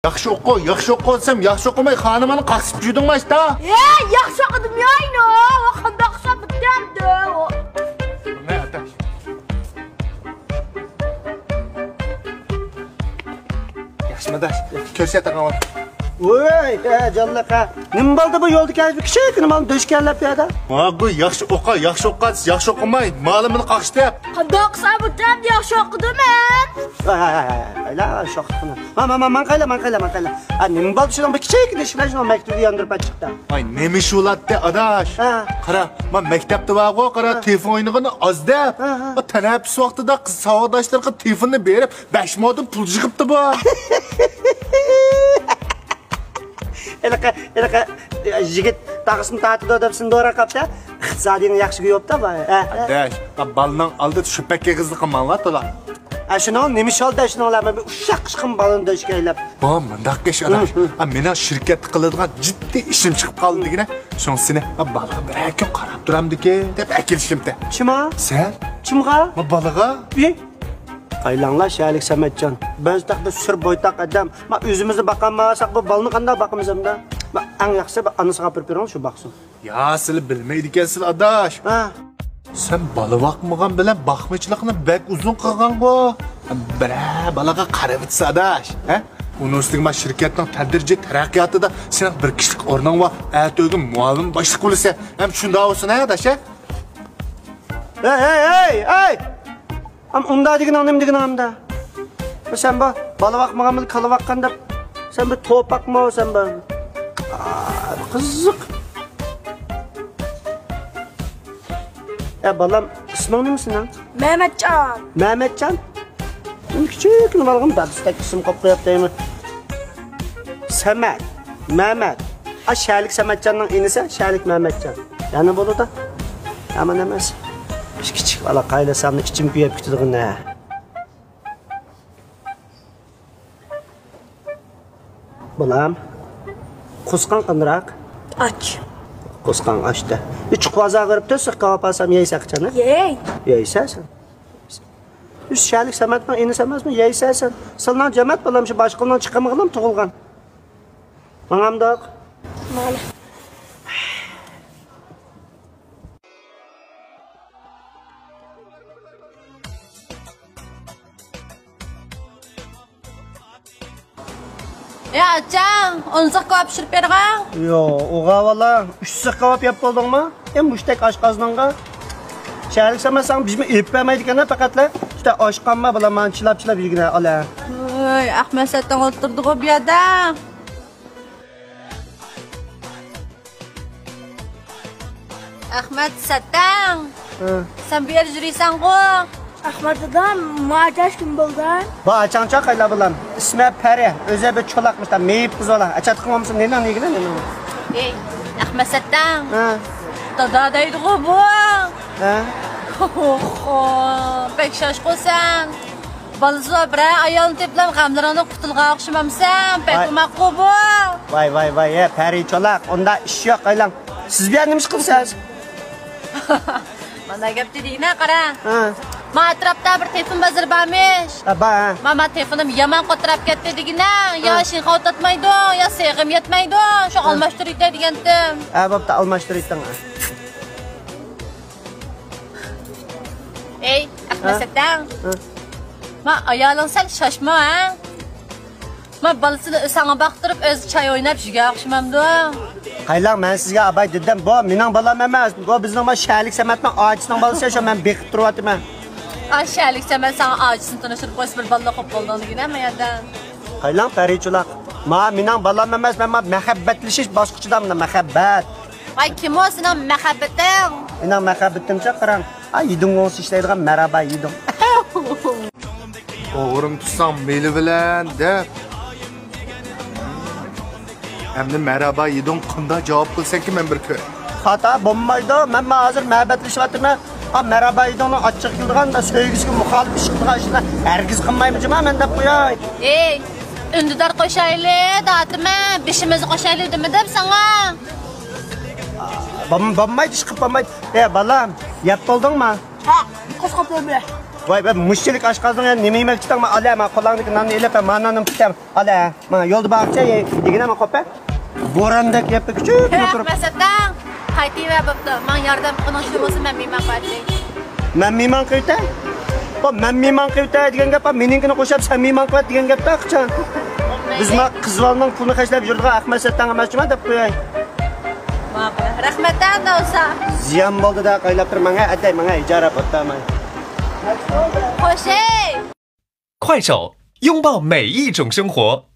Yaxşı oku desem yaxşı okumay hanımını qasıp yudun mu işte? Yaxşı okudum ya yine. Qanda oqsam bitirdi. Ne ataş? Yaxşı mı daş? Körsete kamal. Voy, canlıqa. Nima bo'ldi bu yo'lda kelib kichikini malni do'shkanlab yo'da? Bu yaxşı oku, yaxşı okumay malımını qaqıştı. Qanda oqsam bitirdi, yaxşı okudum men. Ayla shoqni. Man qayla. Nima bo'ldi shundan bir kichikini shuni maktubni yondirib chiqdi. Ay nemi şulatdı adaş. Qara, men maktabda vargo, qara telefon oynagını az deb. Tanapis vaqtida qiz savodashlarga telefonni berib 5 modum pul yig'ibdi bu. Elaqa yigit taqisini tatida debsin do'ra qapta. Iqtisodiyni yaxshi ko'yibdi bu. Adaş, baldan aldı şu pekke qizli qilmanlar to'la. Shuni nima sholda shuninglarni bir ushaq qishqim balon do'shkanlab. Bu mundaq ish adaş. Meni shirkat qiladigan jiddiy ishim chiqib qoldi degina. Shonsini balığa bir kun qarab turamdiki deb akilishimdi. Chima? Sen? Chimga? Balığa? Qaylanglar Shalik Samatjon. Biz taqda sur boytaq adam. Ma o'zimizni baqamasak bu balni qanday baqamiz hamda? Ma eng yaxshisi anasiga olib berib shu baqsin. Ya siz bilmaydi ekansiz adaş. Sen balı bakmagan bilen bakmacılıkını bek uzun qilgan bu. Balaga qarab etsa adaş. Onun üstüne şirketin taddirci terakkiyatida senin bir kişilik o'rning var. Ertog'un muavin boshliq bo'lsa, ham shunda olsin adaş. Hey! Am unda degan nima degan hamda? Sen bu balı bakmagan bil kala bakkan deb sen bir to'paqma sen bu. Qiziq. Balam isming nimasi lan? Mehmetcan. Mehmetcan? Küçük balığım da istek isim qo'yibdimi? Samat, Mehmet. Shalik Samatcanning inisi Shalik Mehmetcan. Yani bo'ldi da. Aman emas. Kichik bala qaylasamni ichim kuyib ketadigan. Balam. Qusqan qandiroq? Aç. Qusqan açdı. Üç qaza qiribdi, sıqqa apasam yeysaqchana. Yeysasan. Üç Shalik Samatning inisi emasmi? Yeysasan. Silnan jamat balam shu boshqalardan chiqamag'lam tug'ilgan. Manamdoq. Mala. Can, onu kebap pişirip bergan? Yo, oğa valla 3 kebap yap boldingmi? Muştek oshqozonga. Shalik Samat sen bizmi elib bermaydigan faqatla işte oshqonma bilan men chilab yurgina ala. Oy, Ahmet Sattan o'tirdi bu yerda. Ahmet Sattan. Sen bir yer yürüysen-ku. Ahmet adam maaş kim buldu? Ba açança qayla bilan. İsmi Pari, o'zi bir cho'laqmishda, meyib qiz ola. Achat qilmamsan, neni negina? Ey, Ahmet Sattan. Dadadaydı bu. Pek şaşqosan. Balızı bir ayağını teplam qamlarını qutulğa oqşamamsan. Pek umaq bu. Vay, Pari cho'laq. Onda ish yo'q qaylan. Siz bu yerda nima qilsiz? Mana gap dedingna qara. Ma atrofda bir telefon bazir bormish. Mama telefonim yomon qotirab ketdi degina. Yo shin qotatmaydi, yo seg'im yetmaydi. Shu almashtiraydi degandim. Bo'pti, almashtirding. Ey, Ahmet Sattan. Ma ayolin sal shoshma, ha? Ma balasini sana baqtirib o'zi choy o'ynab yurgan o'xshamamdi. Qaylan, men sizga abay dedim, bu mening balam emas. Bu bizning Shalik Samatning ojisining balasi shu men beqib turyapman. Shalik Samat sana ojisini tanishtirib qo'ysa bir balla qolib qolganligini ham yerdan. Qaylan Paricho'laq. Mening balam emas, men muhabbatlashish boshqachadan muhabbat. Ay kim o sening muhabbating? Mening muhabbatimcha qarang. Yiding o'zi ishlaydigan maraba yiding. O'g'rim tutsam meli bilan deb. Hamda merhaba yiding qanday javob qilsak men bir ko'ray. Xata bo'lmaydi. Men hozir muhabbatlashyapman. Merhaba yidingni ochiq qildigan da sevgisiga muxolif ish qilgan ishni hargiz qilmayman men deb qo'yay. Ey, undidar qo'shayli, datimi, beshimizni qo'shayli deb sana. Bo'lmaydi, ish qilib bo'lmaydi. Balam, yap bo'ldingmi? Qo'sqab qo'yma. Voy be, mushchilik oshqozon ham nima yemoqchidan men ala, men qo'lingdagi nonni elab, men nonni tutam. Ala, men yo'lda boqcha, degina men qo'pa. Bo'randek yapib kuchib turib. Rahmatdan qaytiva bo'pti. Men yordam qilmoqchi bo'lsam men mehmon qilay. Men mehmon qilay. Men mehmon qilay degan gap, meninkini qo'shib sen mehmon qil degan gapda qachon? Biz ma qizvalning pulini qashlab yurdiga Ahmadsaddan emasmi deb qo'yay. Rahmatdan do'sa. Ziyon bo'ldi-da, qaylab tur menga, atay menga ijara bo'ptaman. xo'sh.快手，拥抱每一种生活。